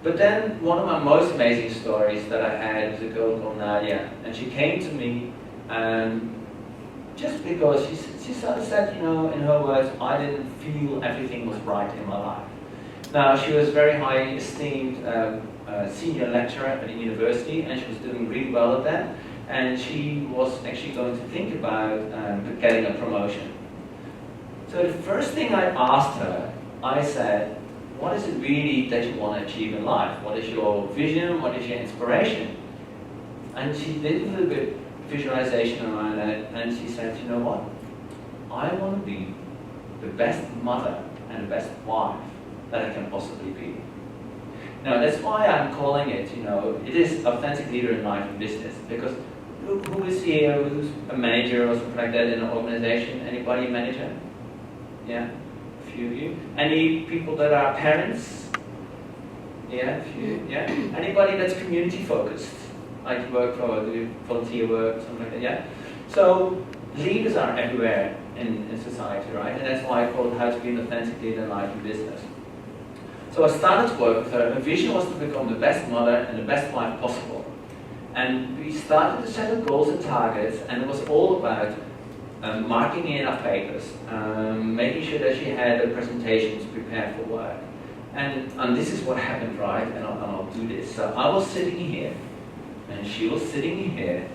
But then one of my most amazing stories that I had was a girl called Nadia, and she came to me just because she sort of said, you know, in her words, I didn't feel everything was right in my life. Now, she was a very high esteemed senior lecturer at the university, and she was doing really well at that, and she was actually going to think about getting a promotion. So the first thing I asked her, I said, what is it really that you want to achieve in life? What is your vision? What is your inspiration? And she did a little bit of visualization around that, and she said, you know what? I want to be the best mother and the best wife that I can possibly be. Now, that's why I'm calling it, you know, it is authentic leader in life and business, because who is here, who's a manager or something like that in an organization? Anybody a manager? Yeah? A few of you. Any people that are parents? Yeah, a few. Yeah? Anybody that's community focused? Like work for, do volunteer work, something like that, yeah? So, leaders are everywhere in society, right? And that's why I call it How to Be an Authentic Leader in Life and Business. So I started to work with her. Her vision was to become the best mother and the best wife possible. And we started to set goals and targets, and it was all about marking in our papers, making sure that she had a presentation to prepare for work. And this is what happened, right? And I'll do this. So I was sitting here, and she was sitting here.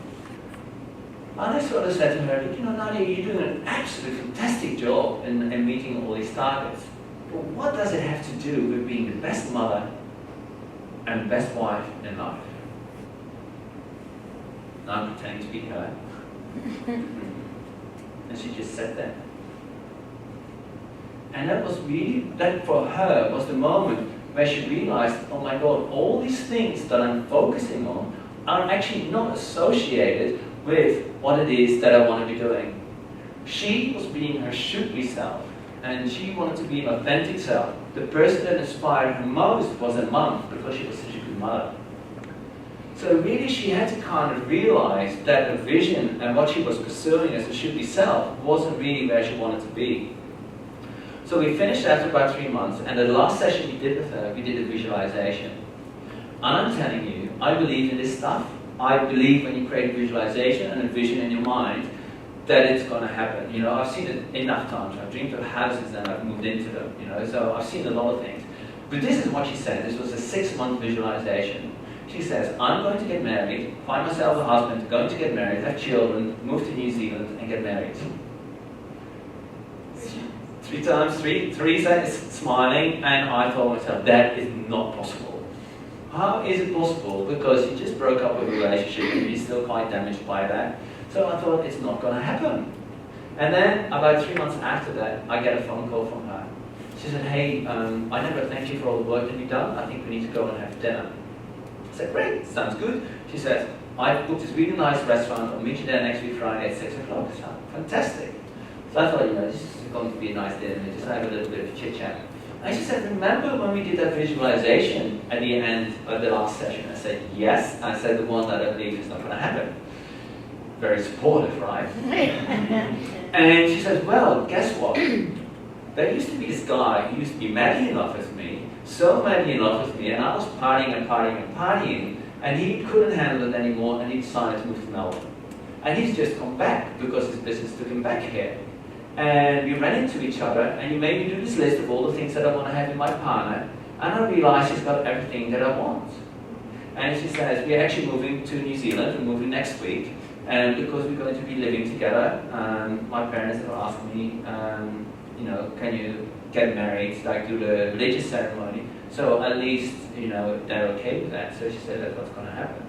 And I sort of said to her, you know, Nadia, you're doing an absolutely fantastic job in meeting all these targets. But what does it have to do with being the best mother and the best wife in life? Now I'm pretending to be her. And she just sat there. And that was really, that for her was the moment where she realized, oh my God, all these things that I'm focusing on are actually not associated with what it is that I want to be doing. She was being her should-be self, and she wanted to be an authentic self. The person that inspired her most was her mum, because she was such a good mother. So really she had to kind of realize that her vision and what she was pursuing as a should-be self wasn't really where she wanted to be. So we finished after about 3 months, and the last session we did with her, we did a visualization. And I'm telling you, I believe in this stuff. I believe when you create a visualization and a vision in your mind, that it's going to happen. You know, I've seen it enough times. I've dreamed of houses and I've moved into them, you know, so I've seen a lot of things. But this is what she said. This was a 6-month visualization. She says, I'm going to get married, find myself a husband, going to get married, have children, move to New Zealand and get married. 3 times, Teresa is smiling, and I told myself, that is not possible. How is it possible? Because you just broke up with a relationship and you're still quite damaged by that. So I thought, it's not going to happen. And then, about 3 months after that, I get a phone call from her. She said, hey, I never thanked you for all the work that you've done. I think we need to go and have dinner. I said, great, sounds good. She says, I've booked this really nice restaurant. I'll meet you there next week Friday at 6 o'clock. I said, fantastic. So I thought, you know, this is going to be a nice dinner. Just have a little bit of chit-chat. And she said, remember when we did that visualization at the end of the last session? I said, yes. I said, the one that I believe is not going to happen. Very supportive, right? And she said, well, guess what? There used to be this guy who used to be madly in love with me, so madly in love with me, and I was partying and partying and partying, and he couldn't handle it anymore, and he decided to move to Melbourne. And he's just come back because his business took him back here. And we ran into each other, and he made me do this list of all the things that I want to have in my partner, and I realized he's got everything that I want. And she says, we're actually moving to New Zealand, we're moving next week, and because we're going to be living together, my parents have asked me, you know, can you get married, like do the religious ceremony, so at least, you know, they're okay with that. So she said, that's what's going to happen.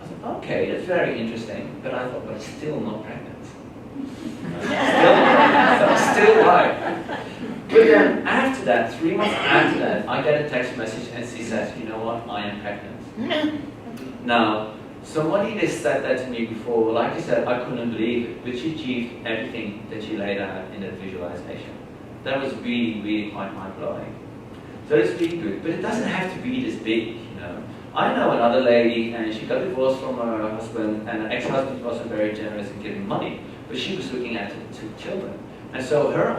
I said, okay, that's very interesting, but I thought, but I'm still not pregnant. Still right. But then after that, 3 months after that, I get a text message and she says, you know what, I am pregnant. Now, somebody that said that to me before, like I said, I couldn't believe it, but she achieved everything that she laid out in that visualization. That was really, really quite mind-blowing. So it's really good, but it doesn't have to be this big, you know. I know another lady, and she got divorced from her husband, and her ex-husband wasn't very generous in giving money, but she was looking at 2 children. And so her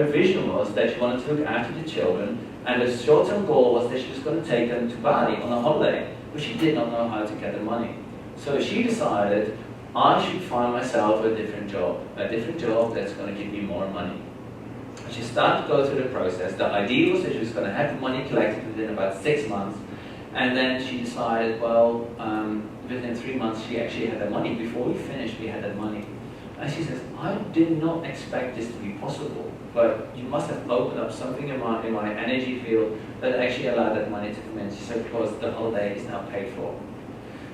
vision was that she wanted to look after the children, and the short-term goal was that she was going to take them to Bali on a holiday, but she did not know how to get the money. So she decided, I should find myself a different job that's going to give me more money. And she started to go through the process. The idea was that she was going to have the money collected within about 6 months, and then she decided, well, within 3 months she actually had the money. Before we finished, we had that money. And she says, I did not expect this to be possible, but you must have opened up something in my energy field that actually allowed that money to come in. She said, because the holiday is now paid for.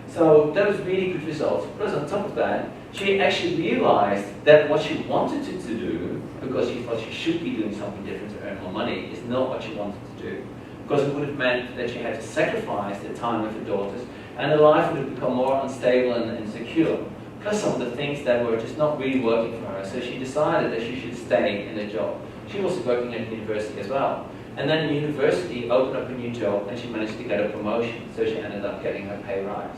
So that was really good results. Plus on top of that, she actually realized that what she wanted to do, because she thought she should be doing something different to earn more money, is not what she wanted to do. Because it would have meant that she had to sacrifice the time with her daughters, and her life would have become more unstable and insecure. Plus some of the things that were just not really working for her. So she decided that she should stay in the job. She was working at university as well. And then the university opened up a new job and she managed to get a promotion. So she ended up getting her pay rise.